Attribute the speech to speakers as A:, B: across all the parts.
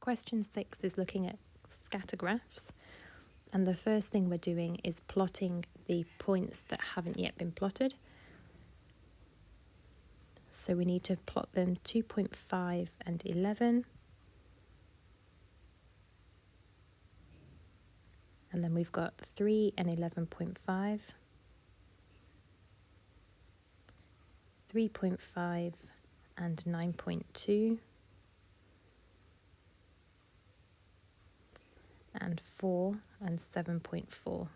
A: Question 6 is looking at scatter graphs, and the first thing we're doing is plotting the points that haven't yet been plotted. So we need to plot them 2.5 and 11. And then we've got 3 and 11.5, 3.5 and 9.2, and 4 and 7.4.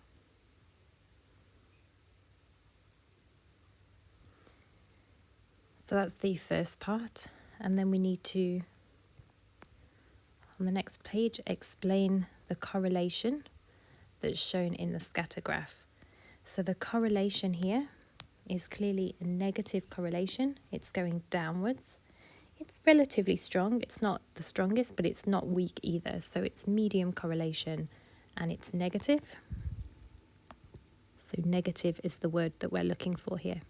A: So that's the first part, and then we need to, on the next page, explain the correlation that's shown in the scatter graph. So the correlation here is clearly a negative correlation. It's going downwards. It's relatively strong. It's not the strongest, but it's not weak either. So it's medium correlation and it's negative. So negative is the word that we're looking for here.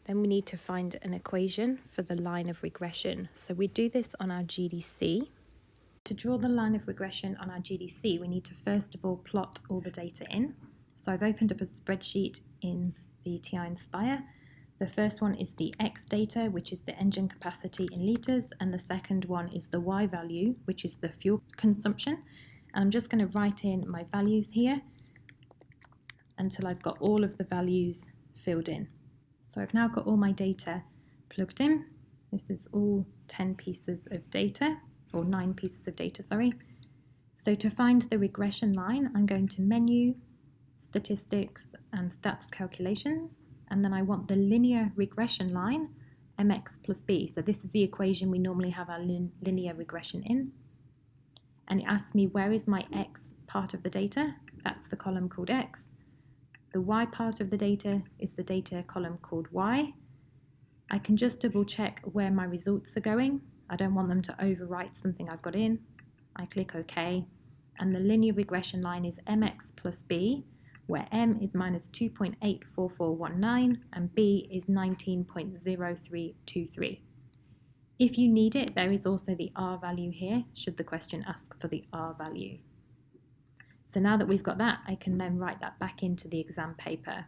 A: Then we need to find an equation for the line of regression. So we do this on our GDC. To draw the line of regression on our GDC, we need to first of all plot all the data in. So I've opened up a spreadsheet in the TI Inspire. The first one is the X data, which is the engine capacity in litres, and the second one is the Y value, which is the fuel consumption. And I'm just going to write in my values here until I've got all of the values filled in. So I've now got all my data plugged in. This is all 10 pieces of data, or 9 pieces of data, sorry. So to find the regression line, I'm going to Menu, Statistics, and Stats Calculations. And then I want the linear regression line, mx plus b. So this is the equation we normally have our linear regression in. And it asks me, where is my x part of the data? That's the column called x. The y part of the data is the data column called y. I can just double check where my results are going. I don't want them to overwrite something I've got in. I click OK. And the linear regression line is mx plus b, where m is minus 2.84419 and b is 19.0323. If you need it, there is also the r value here, should the question ask for the r value. So now that we've got that, I can then write that back into the exam paper.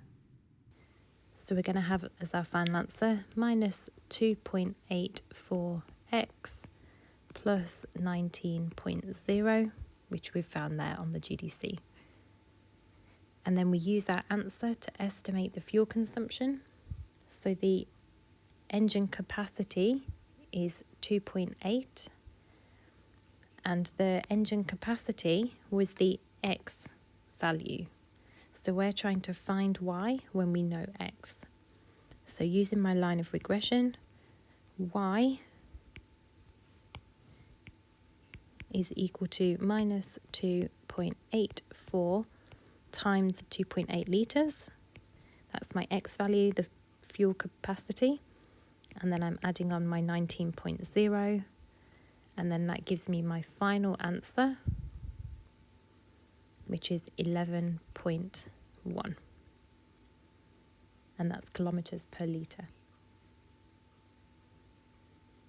A: So we're going to have as our final answer minus 2.84x plus 19.0, which we've found there on the GDC. And then we use our answer to estimate the fuel consumption. So the engine capacity is 2.8, and the engine capacity was the x value. So we're trying to find y when we know x. So using my line of regression, y is equal to minus 2.84 times 2.8 litres. That's my x value, the fuel capacity. And then I'm adding on my 19.0. And then that gives me my final answer, which is 11.1. And that's kilometres per litre.